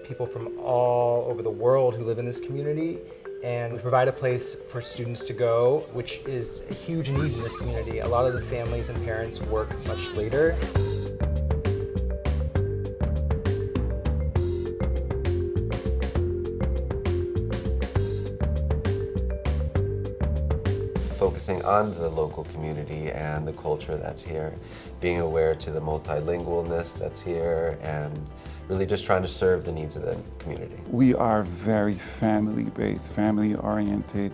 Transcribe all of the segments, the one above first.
people from all over the world who live in this community, and we provide a place for students to go, which is a huge need in this community. A lot of the families and parents work much later. Focusing on the local community and the culture that's here, being aware to the multilingualness that's here, and really just trying to serve the needs of the community. We are very family-based, family-oriented,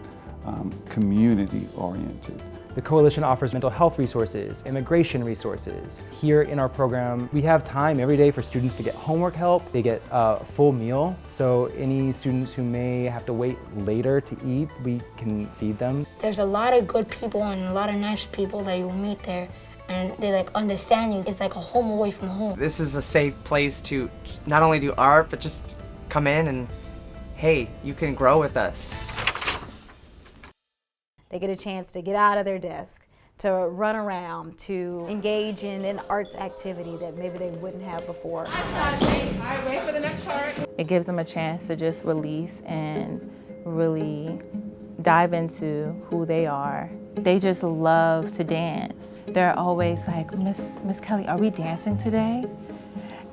community-oriented. The Coalition offers mental health resources, immigration resources. Here in our program, we have time every day for students to get homework help. They get a full meal, so any students who may have to wait later to eat, we can feed them. There's a lot of good people and a lot of nice people that you'll meet there, and they like understand you. It's like a home away from home. This is a safe place to not only do art, but just come in and, hey, you can grow with us. They get a chance to get out of their desk, to run around, to engage in an arts activity that maybe they wouldn't have before. Wait for the next part. It gives them a chance to just release and really dive into who they are. They just love to dance. They're always like, Miss Kelly, are we dancing today?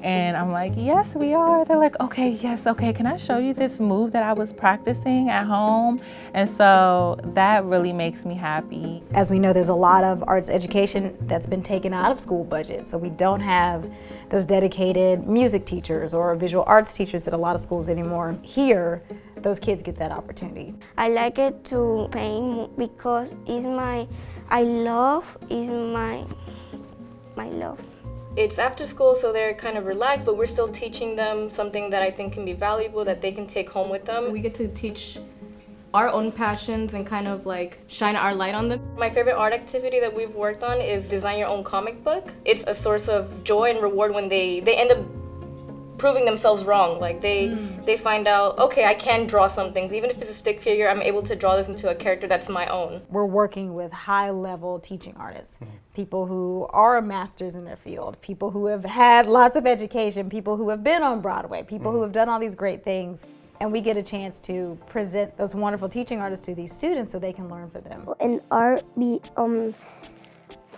And I'm like, yes, we are. They're like, okay, yes, okay, can I show you this move that I was practicing at home? And so that really makes me happy. As we know, there's a lot of arts education that's been taken out of school budget, so we don't have those dedicated music teachers or visual arts teachers at a lot of schools anymore. Here, those kids get that opportunity. I like it to paint because my love. It's after school, so they're kind of relaxed, but we're still teaching them something that I think can be valuable that they can take home with them. We get to teach our own passions and kind of like shine our light on them. My favorite art activity that we've worked on is design your own comic book. It's a source of joy and reward when they end up proving themselves wrong. Like they find out, okay, I can draw something. Even if it's a stick figure, I'm able to draw this into a character that's my own. We're working with high-level teaching artists, people who are masters in their field, people who have had lots of education, people who have been on Broadway, people who have done all these great things. And we get a chance to present those wonderful teaching artists to these students so they can learn for them. In art, we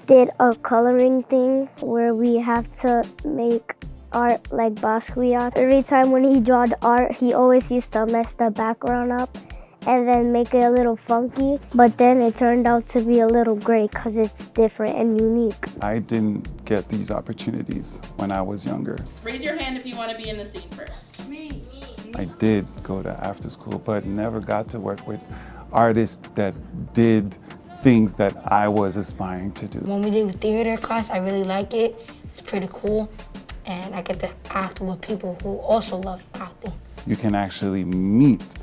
did a coloring thing where we have to make art like Basquiat. Every time when he drawed art, he always used to mess the background up and then make it a little funky, but then it turned out to be a little great because it's different and unique. I didn't get these opportunities when I was younger. Raise your hand if you want to be in the scene first. Me. I did go to after school, but never got to work with artists that did things that I was aspiring to do. When we do theater class, I really like it. It's pretty cool. And I get to act with people who also love acting. You can actually meet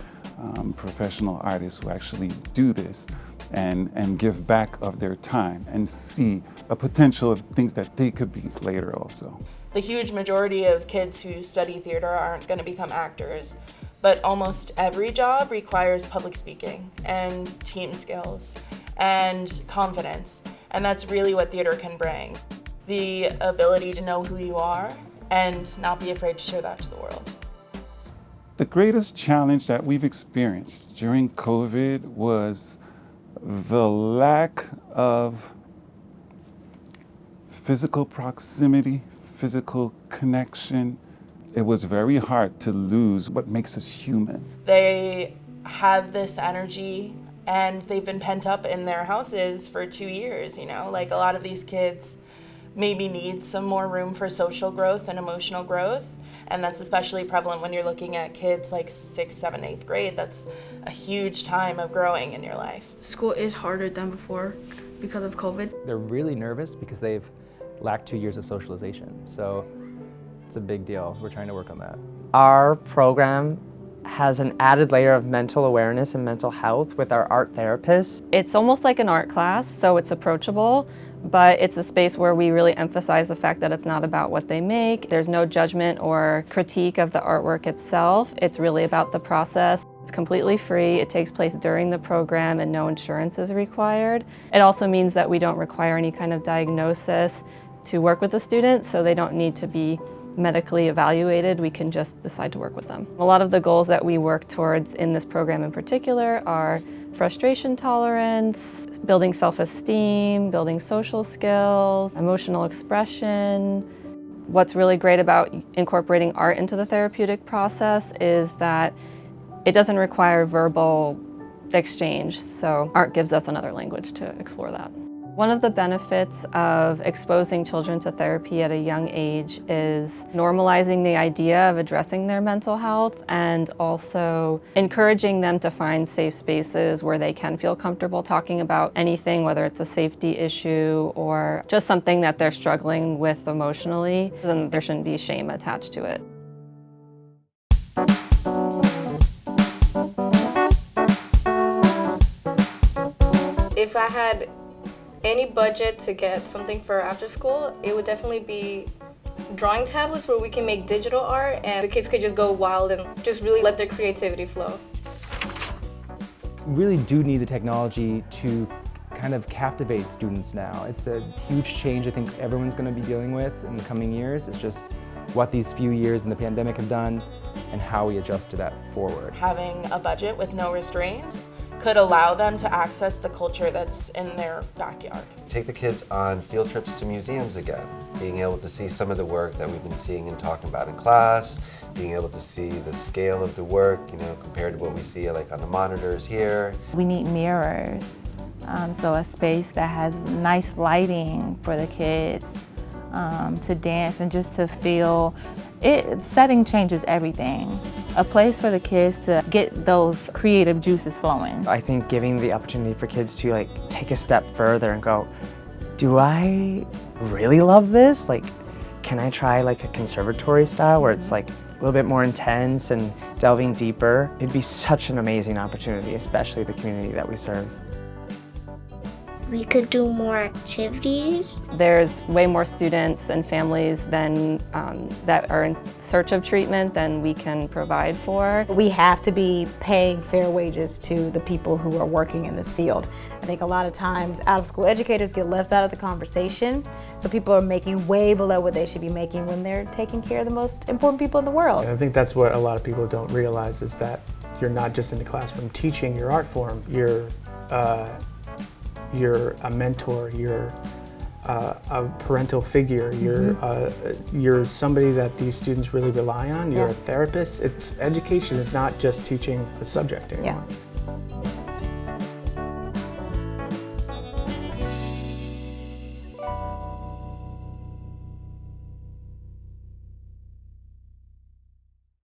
professional artists who actually do this and give back of their time and see a potential of things that they could be later also. The huge majority of kids who study theater aren't going to become actors, but almost every job requires public speaking and team skills and confidence, and that's really what theater can bring. The ability to know who you are and not be afraid to share that to the world. The greatest challenge that we've experienced during COVID was the lack of physical proximity, physical connection. It was very hard to lose what makes us human. They have this energy and they've been pent up in their houses for 2 years, you know? Like a lot of these kids maybe need some more room for social growth and emotional growth. And that's especially prevalent when you're looking at kids like 6th, 7th, 8th grade. That's a huge time of growing in your life. School is harder than before because of COVID. They're really nervous because they've lacked 2 years of socialization. So it's a big deal. We're trying to work on that. Our program has an added layer of mental awareness and mental health with our art therapists. It's almost like an art class, so it's approachable, but it's a space where we really emphasize the fact that it's not about what they make. There's no judgment or critique of the artwork itself. It's really about the process. It's completely free. It takes place during the program and no insurance is required. It also means that we don't require any kind of diagnosis to work with the students, so they don't need to be medically evaluated, we can just decide to work with them. A lot of the goals that we work towards in this program in particular are frustration tolerance, building self-esteem, building social skills, emotional expression. What's really great about incorporating art into the therapeutic process is that it doesn't require verbal exchange, so art gives us another language to explore that. One of the benefits of exposing children to therapy at a young age is normalizing the idea of addressing their mental health and also encouraging them to find safe spaces where they can feel comfortable talking about anything, whether it's a safety issue or just something that they're struggling with emotionally, then there shouldn't be shame attached to it. If I had any budget to get something for after school, it would definitely be drawing tablets where we can make digital art and the kids could just go wild and just really let their creativity flow. We really do need the technology to kind of captivate students now. It's a huge change I think everyone's going to be dealing with in the coming years. It's just what these few years in the pandemic have done and how we adjust to that forward. Having a budget with no restraints could allow them to access the culture that's in their backyard. Take the kids on field trips to museums again, being able to see some of the work that we've been seeing and talking about in class, being able to see the scale of the work, compared to what we see like on the monitors here. We need mirrors, so a space that has nice lighting for the kids to dance and just to feel it. Setting changes everything. A place for the kids to get those creative juices flowing. I think giving the opportunity for kids to take a step further and go, do I really love this? Can I try a conservatory style where it's a little bit more intense and delving deeper? It'd be such an amazing opportunity, especially the community that we serve. We could do more activities. There's way more students and families than that are in search of treatment than we can provide for. We have to be paying fair wages to the people who are working in this field. I think a lot of times out-of-school educators get left out of the conversation, so people are making way below what they should be making when they're taking care of the most important people in the world. And I think that's what a lot of people don't realize is that you're not just in the classroom teaching your art form, you're a mentor, you're a parental figure, you're somebody that these students really rely on, you're a therapist. Education is not just teaching a subject anymore. Yeah.